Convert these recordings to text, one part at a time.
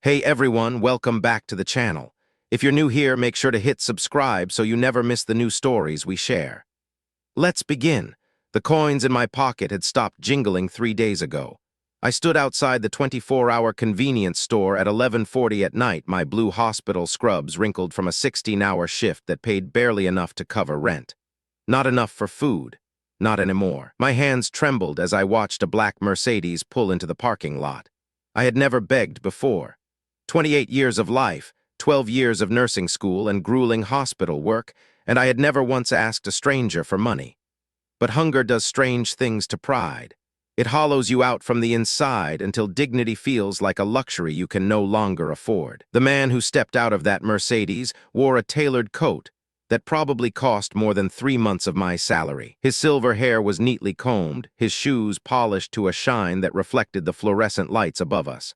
Hey everyone, welcome back to the channel. If you're new here, make sure to hit subscribe so you never miss the new stories we share. Let's begin. The coins in my pocket had stopped jingling 3 days ago. I stood outside the 24-hour convenience store at 11:40 at night, my blue hospital scrubs wrinkled from a 16-hour shift that paid barely enough to cover rent. Not enough for food. Not anymore. My hands trembled as I watched a black Mercedes pull into the parking lot. I had never begged before. 28 years of life, 12 years of nursing school and grueling hospital work, and I had never once asked a stranger for money. But hunger does strange things to pride. It hollows you out from the inside until dignity feels like a luxury you can no longer afford. The man who stepped out of that Mercedes wore a tailored coat that probably cost more than 3 months of my salary. His silver hair was neatly combed, his shoes polished to a shine that reflected the fluorescent lights above us.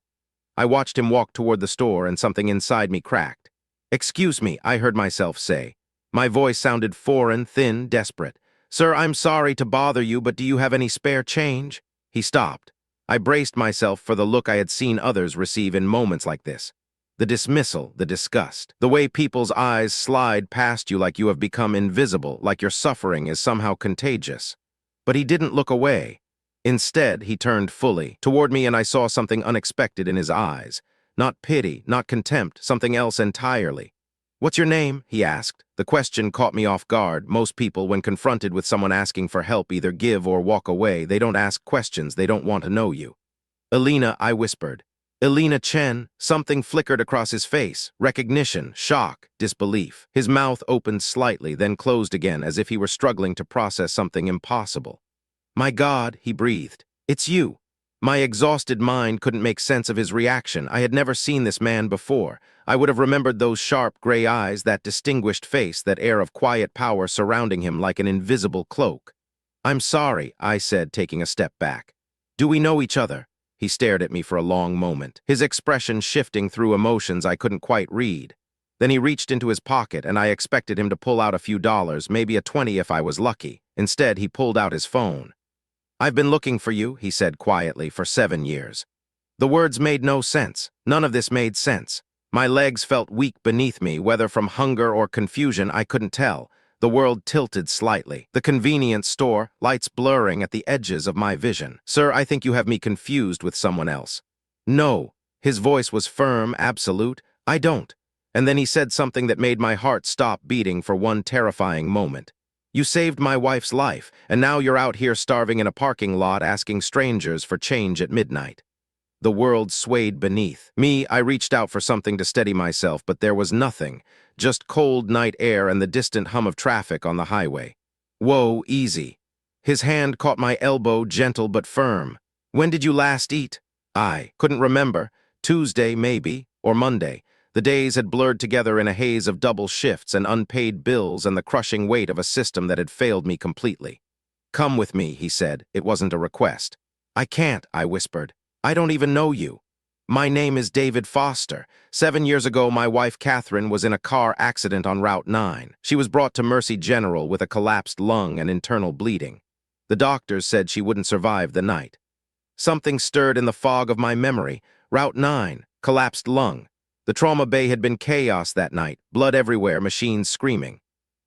I watched him walk toward the store and something inside me cracked. "Excuse me," I heard myself say. My voice sounded foreign, thin, desperate. "Sir, I'm sorry to bother you, but do you have any spare change?" He stopped. I braced myself for the look I had seen others receive in moments like this. The dismissal, the disgust. The way people's eyes slide past you like you have become invisible, like your suffering is somehow contagious. But he didn't look away. Instead, he turned fully toward me and I saw something unexpected in his eyes. Not pity, not contempt, something else entirely. "What's your name?" he asked. The question caught me off guard. Most people, when confronted with someone asking for help, either give or walk away. They don't ask questions, they don't want to know you. "Elena," I whispered. "Elena Chen." Something flickered across his face. Recognition, shock, disbelief. His mouth opened slightly, then closed again, as if he were struggling to process something impossible. "My God," he breathed. "It's you." My exhausted mind couldn't make sense of his reaction. I had never seen this man before. I would have remembered those sharp gray eyes, that distinguished face, that air of quiet power surrounding him like an invisible cloak. "I'm sorry," I said, taking a step back. "Do we know each other?" He stared at me for a long moment, his expression shifting through emotions I couldn't quite read. Then he reached into his pocket, and I expected him to pull out a few dollars, maybe a 20 if I was lucky. Instead, he pulled out his phone. "I've been looking for you," he said quietly, "for 7 years. The words made no sense. None of this made sense. My legs felt weak beneath me, whether from hunger or confusion, I couldn't tell. The world tilted slightly. The convenience store, lights blurring at the edges of my vision. "Sir, I think you have me confused with someone else." "No." His voice was firm, absolute. "I don't." And then he said something that made my heart stop beating for one terrifying moment. "You saved my wife's life, and now you're out here starving in a parking lot asking strangers for change at midnight." The world swayed beneath me. I reached out for something to steady myself, but there was nothing, just cold night air and the distant hum of traffic on the highway. "Whoa, easy." His hand caught my elbow, gentle but firm. "When did you last eat?" I couldn't remember. Tuesday, maybe, or Monday. The days had blurred together in a haze of double shifts and unpaid bills and the crushing weight of a system that had failed me completely. "Come with me," he said. It wasn't a request. "I can't," I whispered. "I don't even know you." "My name is David Foster. 7 years ago, my wife Catherine was in a car accident on Route 9. She was brought to Mercy General with a collapsed lung and internal bleeding. The doctors said she wouldn't survive the night." Something stirred in the fog of my memory. Route 9, collapsed lung. The trauma bay had been chaos that night, blood everywhere, machines screaming.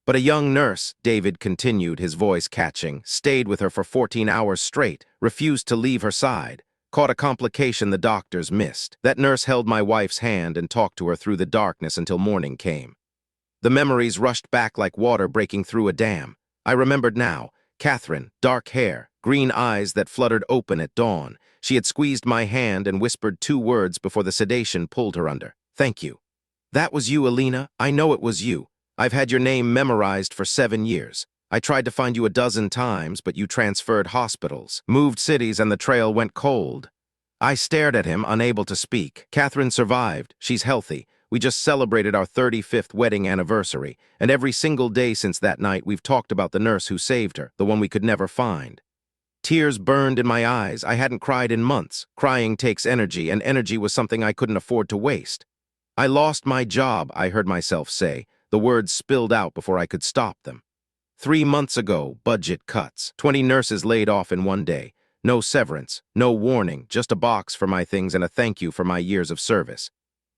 "But a young nurse," David continued, his voice catching, "stayed with her for 14 hours straight, refused to leave her side. Caught a complication the doctors missed. That nurse held my wife's hand and talked to her through the darkness until morning came." The memories rushed back like water breaking through a dam. I remembered now. Catherine, dark hair, green eyes that fluttered open at dawn. She had squeezed my hand and whispered 2 words before the sedation pulled her under. "Thank you." "That was you, Elena. I know it was you. I've had your name memorized for 7 years. I tried to find you a dozen times, but you transferred hospitals, moved cities, and the trail went cold." I stared at him, unable to speak. "Catherine survived. She's healthy. We just celebrated our 35th wedding anniversary, and every single day since that night we've talked about the nurse who saved her, the one we could never find." Tears burned in my eyes. I hadn't cried in months. Crying takes energy, and energy was something I couldn't afford to waste. "I lost my job," I heard myself say. The words spilled out before I could stop them. 3 months ago, budget cuts. 20 nurses laid off in one day. No severance, no warning, just a box for my things and a thank you for my years of service.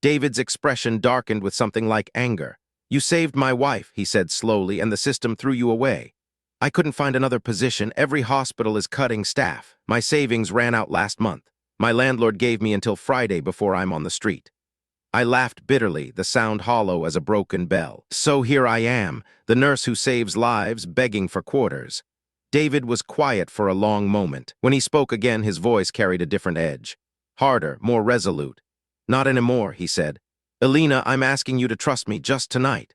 David's expression darkened with something like anger. "You saved my wife," he said slowly, "and the system threw you away. I couldn't find another position. Every hospital is cutting staff. My savings ran out last month. My landlord gave me until Friday before I'm on the street." I laughed bitterly, the sound hollow as a broken bell. So here I am, the nurse who saves lives, begging for quarters. David was quiet for a long moment. When he spoke again, his voice carried a different edge. Harder, more resolute. "Not anymore," he said. "Elena, I'm asking you to trust me just tonight."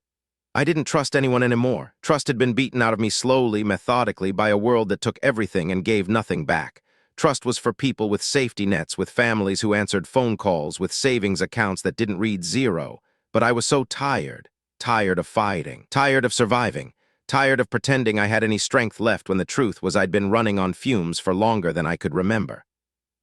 I didn't trust anyone anymore. Trust had been beaten out of me slowly, methodically, by a world that took everything and gave nothing back. Trust was for people with safety nets, with families who answered phone calls, with savings accounts that didn't read zero. But I was so tired. Tired of fighting. Tired of surviving. Tired of pretending I had any strength left when the truth was I'd been running on fumes for longer than I could remember.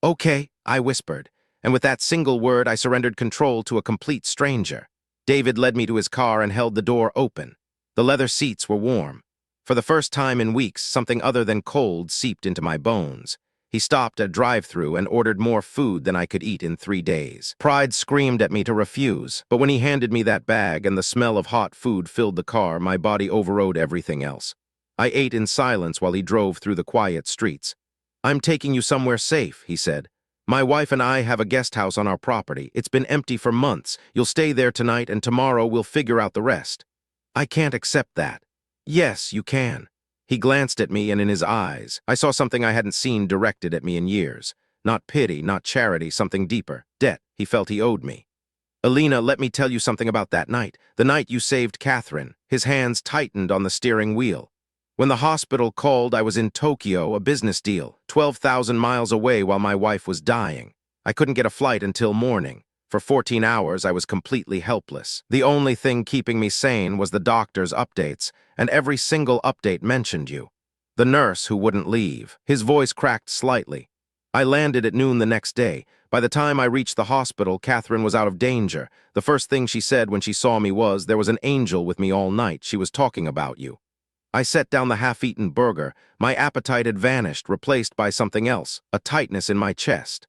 "Okay," I whispered, and with that single word I surrendered control to a complete stranger. David led me to his car and held the door open. The leather seats were warm. For the first time in weeks, something other than cold seeped into my bones. He stopped at a drive-thru and ordered more food than I could eat in 3 days. Pride screamed at me to refuse, but when he handed me that bag and the smell of hot food filled the car, my body overrode everything else. I ate in silence while he drove through the quiet streets. "I'm taking you somewhere safe," he said. "My wife and I have a guest house on our property. It's been empty for months. You'll stay there tonight, and tomorrow we'll figure out the rest." "I can't accept that." "Yes, you can." He glanced at me, and in his eyes, I saw something I hadn't seen directed at me in years. Not pity, not charity, something deeper. Debt he felt he owed me. "Elena, let me tell you something about that night. The night you saved Catherine." His hands tightened on the steering wheel. "When the hospital called, I was in Tokyo, a business deal, 12,000 miles away while my wife was dying. I couldn't get a flight until morning. For 14 hours, I was completely helpless. The only thing keeping me sane was the doctor's updates, and every single update mentioned you. The nurse who wouldn't leave." His voice cracked slightly. "I landed at noon the next day. By the time I reached the hospital, Catherine was out of danger. The first thing she said when she saw me was, 'There was an angel with me all night. She was talking about you.' I set down the half-eaten burger. My appetite had vanished, replaced by something else, a tightness in my chest.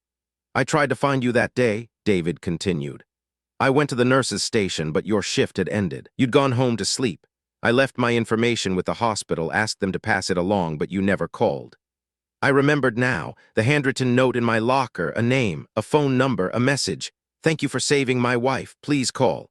I tried to find you that day," David continued. "I went to the nurse's station, but your shift had ended. You'd gone home to sleep. I left my information with the hospital, asked them to pass it along, but you never called." I remembered now, the handwritten note in my locker, a name, a phone number, a message. "Thank you for saving my wife. Please call."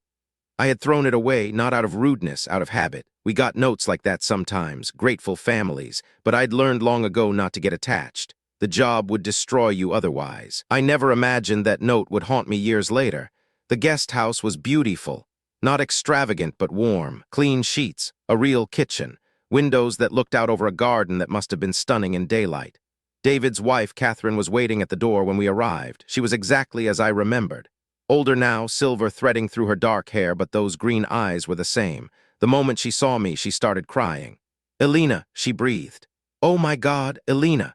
I had thrown it away, not out of rudeness, out of habit. We got notes like that sometimes, grateful families, but I'd learned long ago not to get attached. The job would destroy you otherwise. I never imagined that note would haunt me years later. The guest house was beautiful. Not extravagant, but warm. Clean sheets, a real kitchen, windows that looked out over a garden that must have been stunning in daylight. David's wife, Catherine, was waiting at the door when we arrived. She was exactly as I remembered. Older now, silver threading through her dark hair, but those green eyes were the same. The moment she saw me, she started crying. "Elena," she breathed. "Oh my God, Elena."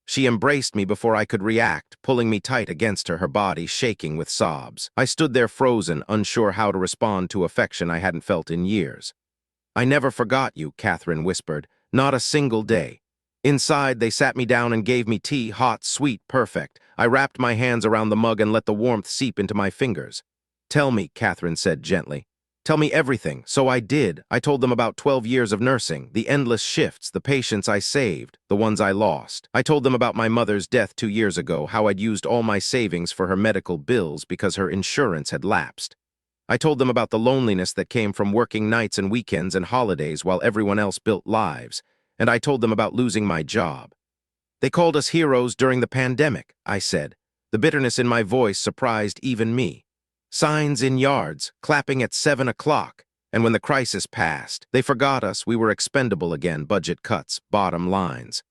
She embraced me before I could react, pulling me tight against her, her body shaking with sobs. I stood there frozen, unsure how to respond to affection I hadn't felt in years. "I never forgot you," Catherine whispered. "Not a single day." Inside, they sat me down and gave me tea, hot, sweet, perfect. I wrapped my hands around the mug and let the warmth seep into my fingers. "Tell me," Catherine said gently. "Tell me everything." So I did. I told them about 12 years of nursing, the endless shifts, the patients I saved, the ones I lost. I told them about my mother's death 2 years ago, how I'd used all my savings for her medical bills because her insurance had lapsed. I told them about the loneliness that came from working nights and weekends and holidays while everyone else built lives. And I told them about losing my job. "They called us heroes during the pandemic," I said. The bitterness in my voice surprised even me. "Signs in yards, clapping at 7 o'clock. And when the crisis passed, they forgot us. We were expendable again, budget cuts, bottom lines."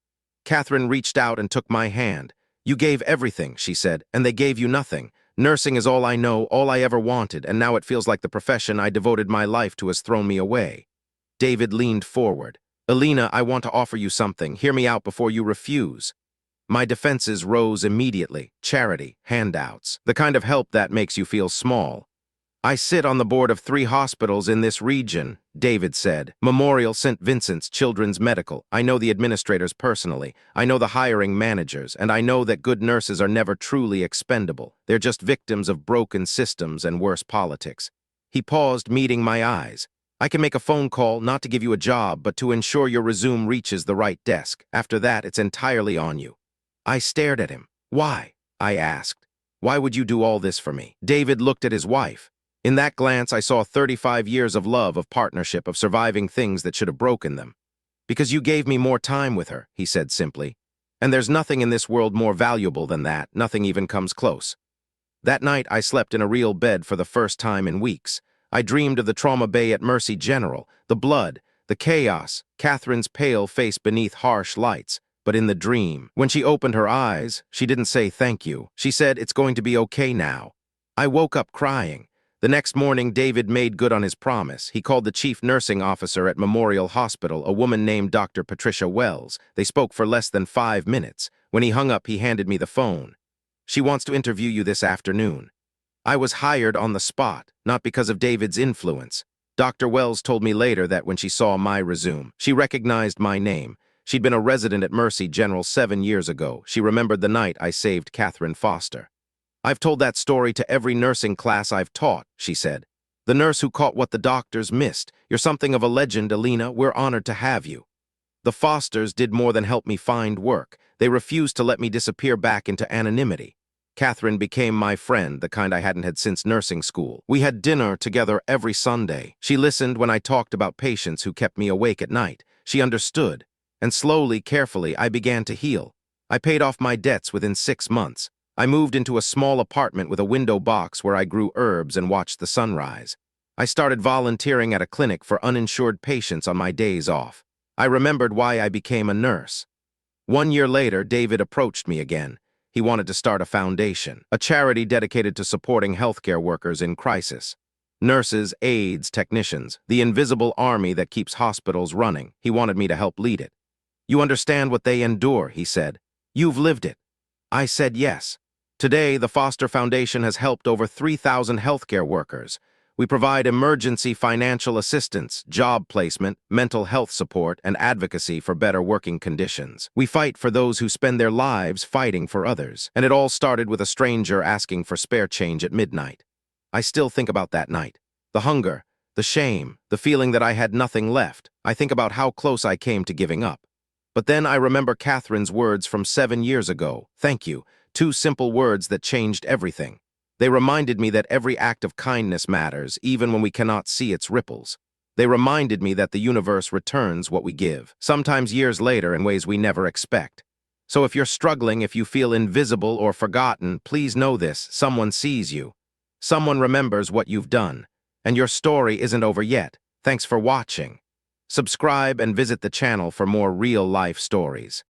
Catherine reached out and took my hand. "You gave everything," she said, "and they gave you nothing. Nursing is all I know, all I ever wanted, and now it feels like the profession I devoted my life to has thrown me away." David leaned forward. "Elena, I want to offer you something. Hear me out before you refuse." My defenses rose immediately. Charity, handouts, the kind of help that makes you feel small. I sit on the board of 3 hospitals in this region, David said. Memorial St. Vincent's Children's Medical. I know the administrators personally. I know the hiring managers, and I know that good nurses are never truly expendable. They're just victims of broken systems and worse politics. He paused, meeting my eyes. I can make a phone call, not to give you a job, but to ensure your resume reaches the right desk. After that, it's entirely on you. I stared at him. Why? I asked. Why would you do all this for me? David looked at his wife. In that glance, I saw 35 years of love, of partnership, of surviving things that should have broken them. Because you gave me more time with her, he said simply. And there's nothing in this world more valuable than that. Nothing even comes close. That night, I slept in a real bed for the first time in weeks. I dreamed of the trauma bay at Mercy General, the blood, the chaos, Catherine's pale face beneath harsh lights. But in the dream, when she opened her eyes, she didn't say thank you. She said, "It's going to be okay now." I woke up crying. The next morning, David made good on his promise. He called the chief nursing officer at Memorial Hospital, a woman named Dr. Patricia Wells. They spoke for less than 5 minutes. When he hung up, he handed me the phone. "She wants to interview you this afternoon." I was hired on the spot, not because of David's influence. Dr. Wells told me later that when she saw my resume, she recognized my name. She'd been a resident at Mercy General 7 years ago. She remembered the night I saved Catherine Foster. "I've told that story to every nursing class I've taught," she said. "The nurse who caught what the doctors missed. You're something of a legend, Alina. We're honored to have you." The Fosters did more than help me find work. They refused to let me disappear back into anonymity. Catherine became my friend, the kind I hadn't had since nursing school. We had dinner together every Sunday. She listened when I talked about patients who kept me awake at night. She understood. And slowly, carefully, I began to heal. I paid off my debts within 6 months. I moved into a small apartment with a window box where I grew herbs and watched the sunrise. I started volunteering at a clinic for uninsured patients on my days off. I remembered why I became a nurse. 1 year later, David approached me again. He wanted to start a foundation, a charity dedicated to supporting healthcare workers in crisis. Nurses, aides, technicians, the invisible army that keeps hospitals running. He wanted me to help lead it. "You understand what they endure," he said. "You've lived it." I said yes. Today, the Foster Foundation has helped over 3,000 healthcare workers. We provide emergency financial assistance, job placement, mental health support, and advocacy for better working conditions. We fight for those who spend their lives fighting for others. And it all started with a stranger asking for spare change at midnight. I still think about that night. The hunger, the shame, the feeling that I had nothing left. I think about how close I came to giving up. But then I remember Catherine's words from 7 years ago. Thank you. 2 simple words that changed everything. They reminded me that every act of kindness matters, even when we cannot see its ripples. They reminded me that the universe returns what we give, sometimes years later in ways we never expect. So if you're struggling, if you feel invisible or forgotten, please know this: someone sees you. Someone remembers what you've done. And your story isn't over yet. Thanks for watching. Subscribe and visit the channel for more real-life stories.